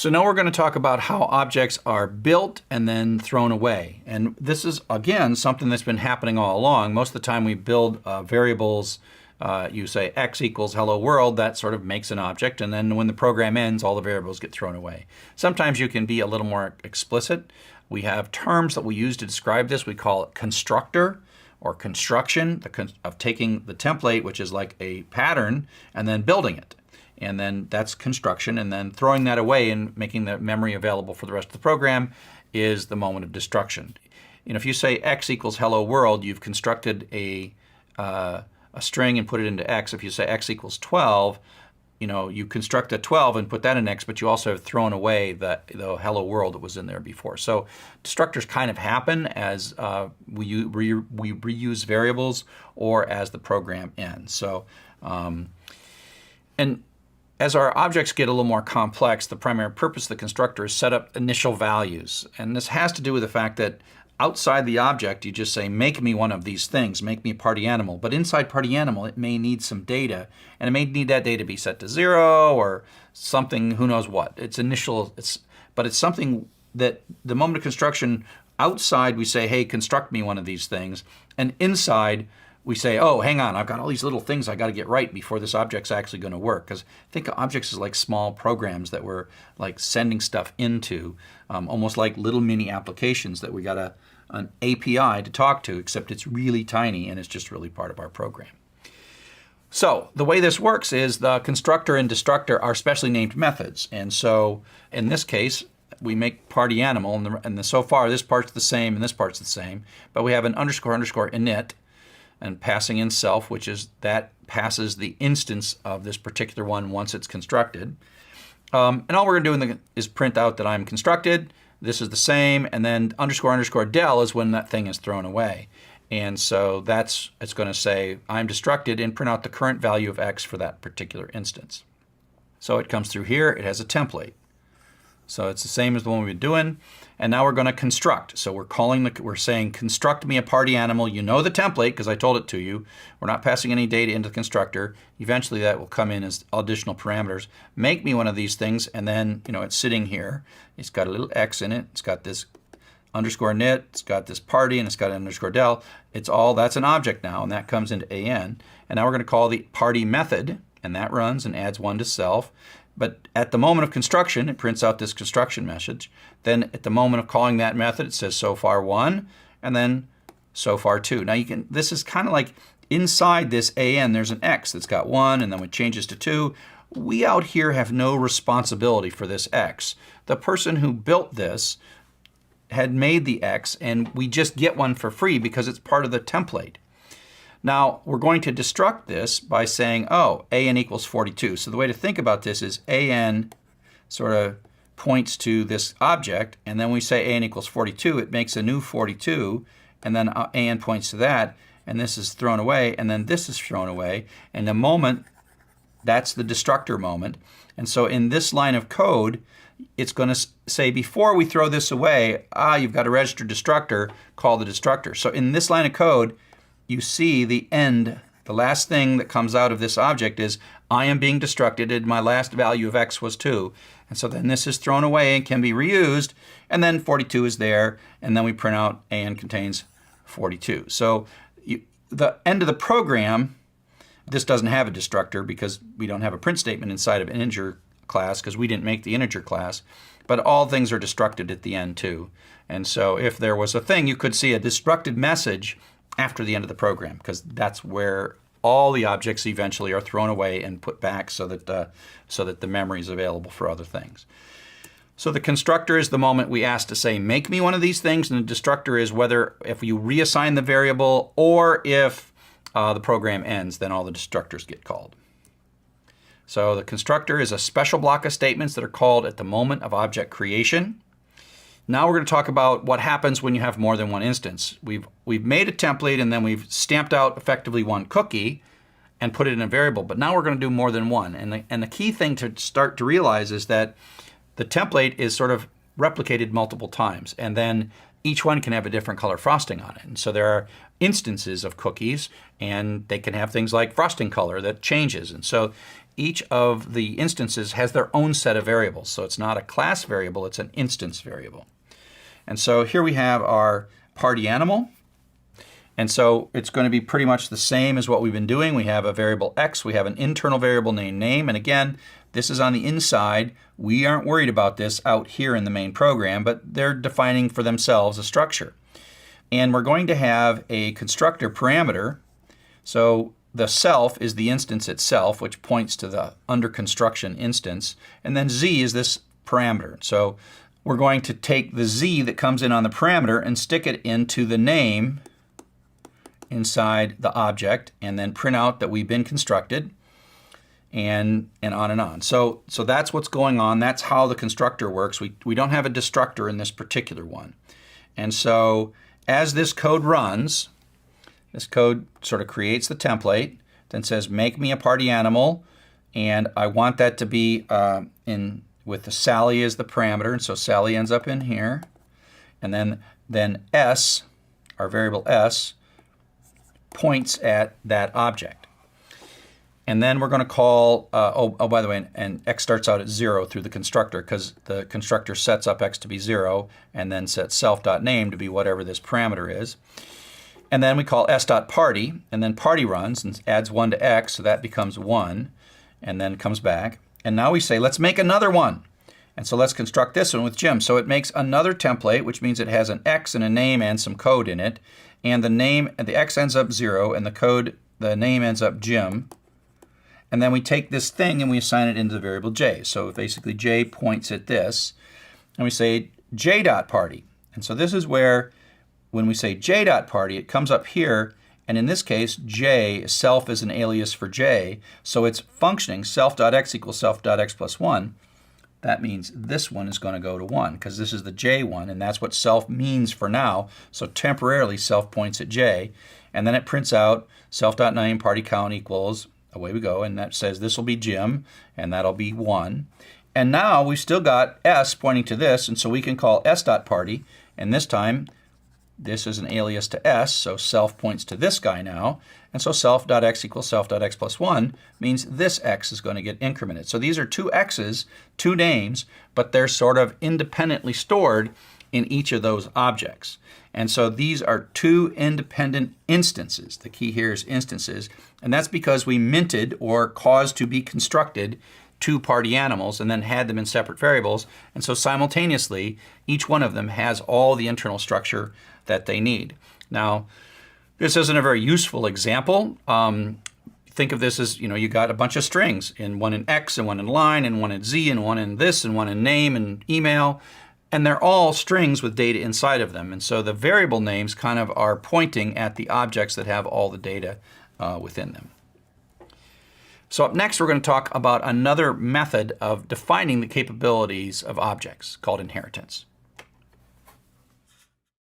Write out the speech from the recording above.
So now we're going to talk about how objects are built and then thrown away. And this is, again, something that's been happening all along. Most of the time we build variables, you say x equals hello world, that sort of makes an object. And then when the program ends, all the variables get thrown away. Sometimes you can be a little more explicit. We have terms that we use to describe this. We call it constructor or construction, of taking the template, which is like a pattern, and then building it. And then that's construction, and then throwing that away and making the memory available for the rest of the program is the moment of destruction. If you say x equals hello world, you've constructed a string and put it into x. If you say x equals 12, you construct a 12 and put that in x, but you also have thrown away the hello world that was in there before. So destructors kind of happen as we reuse variables or as the program ends. So, and as our objects get a little more complex, the primary purpose of the constructor is set up initial values. And this has to do with the fact that outside the object, you just say, make me one of these things, make me a party animal. But inside party animal, it may need some data, and it may need that data to be set to 0 or something, who knows what. It's initial, but it's something that the moment of construction, outside we say, hey, construct me one of these things, and inside we say, oh, hang on, I've got all these little things I got to get right before this object's actually going to work. Because think of objects as like small programs that we're like sending stuff into, almost like little mini applications that we got an API to talk to, except it's really tiny and it's just really part of our program. So the way this works is the constructor and destructor are specially named methods. And so in this case, we make party animal, and so far this part's the same and this part's the same, but we have an underscore init, and passing in self, which is that passes the instance of this particular one once it's constructed. And all we're going to do is print out that I'm constructed. This is the same, and then underscore del is when that thing is thrown away. And so it's going to say I'm destructed and print out the current value of x for that particular instance. So it comes through here. It has a template. So it's the same as the one we've been doing. And now we're going to construct. So we're saying construct me a party animal. You know the template because I told it to you. We're not passing any data into the constructor. Eventually that will come in as additional parameters. Make me one of these things, and then it's sitting here. It's got a little x in it. It's got this underscore init. It's got this party, and it's got an underscore del. That's an object now, and that comes into an. And now we're going to call the party method, and that runs and adds 1 to self. But at the moment of construction, it prints out this construction message. Then at the moment of calling that method, it says so far 1, and then so far 2. Now this is kind of like inside this there's an x that's got 1, and then when it changes to 2, we out here have no responsibility for this x. The person who built this had made the x, and we just get one for free because it's part of the template. Now, we're going to destruct this by saying, oh, an equals 42. So the way to think about this is an sort of points to this object, and then we say an equals 42. It makes a new 42, and then an points to that, and this is thrown away, and then this is thrown away. And the moment, that's the destructor moment. And so in this line of code, it's going to say, before we throw this away, you've got a registered destructor, call the destructor. So in this line of code, you see the end, the last thing that comes out of this object is I am being destructed and my last value of x was 2. And so then this is thrown away and can be reused, and then 42 is there, and then we print out an contains 42. So the end of the program, this doesn't have a destructor because we don't have a print statement inside of an integer class because we didn't make the integer class, but all things are destructed at the end too. And so if there was a thing, you could see a destructed message after the end of the program, because that's where all the objects eventually are thrown away and put back so that the memory is available for other things. So the constructor is the moment we ask to say, make me one of these things, and the destructor is if you reassign the variable or if the program ends, then all the destructors get called. So the constructor is a special block of statements that are called at the moment of object creation. Now we're going to talk about what happens when you have more than one instance. We've made a template, and then we've stamped out effectively one cookie and put it in a variable. But now we're going to do more than one. And the key thing to start to realize is that the template is sort of replicated multiple times, and then each one can have a different color frosting on it. And so there are instances of cookies, and they can have things like frosting color that changes. And so each of the instances has their own set of variables. So it's not a class variable, it's an instance variable. And so here we have our party animal. And so it's going to be pretty much the same as what we've been doing. We have a variable x, we have an internal variable named name, and again, this is on the inside. We aren't worried about this out here in the main program, but they're defining for themselves a structure. And we're going to have a constructor parameter. So the self is the instance itself, which points to the under construction instance, and then z is this parameter. So we're going to take the z that comes in on the parameter and stick it into the name inside the object, and then print out that we've been constructed, and on and on. So that's what's going on. That's how the constructor works. We don't have a destructor in this particular one. And so as this code runs, this code sort of creates the template, then says make me a party animal, and I want that to be with the Sally as the parameter, and so Sally ends up in here, and then s, our variable s, points at that object. And then we're going to call, by the way, and x starts out at 0 through the constructor, because the constructor sets up x to be 0 and then sets self.name to be whatever this parameter is. And then we call s.party, and then party runs and adds 1 to x, so that becomes 1, and then comes back. And now we say, let's make another one. And so let's construct this one with Jim. So it makes another template, which means it has an x and a name and some code in it. And the x ends up 0, and the name ends up Jim. And then we take this thing and we assign it into the variable j. So basically j points at this, and we say j.party. And so this is where, when we say j.party, it comes up here, and in this case, j, self is an alias for j, so it's functioning self.x equals self.x plus 1. That means this one is going to go to 1, because this is the j one, and that's what self means for now. So temporarily, self points at j, and then it prints out self.name party count equals, away we go, and that says this will be Jim, and that'll be 1. And now we've still got s pointing to this, and so we can call s.party, and this time this is an alias to s, so self points to this guy now, and so self.x equals self.x plus 1 means this x is going to get incremented. So these are two x's, two names, but they're sort of independently stored in each of those objects. And so these are two independent instances. The key here is instances, and that's because we minted or caused to be constructed two party animals and then had them in separate variables. And so simultaneously, each one of them has all the internal structure that they need. Now, this isn't a very useful example. Think of this as, you got a bunch of strings, one in X and one in line and one in Z and one in this and one in name and email, and they're all strings with data inside of them. And so the variable names kind of are pointing at the objects that have all the data within them. So up next, we're going to talk about another method of defining the capabilities of objects called inheritance.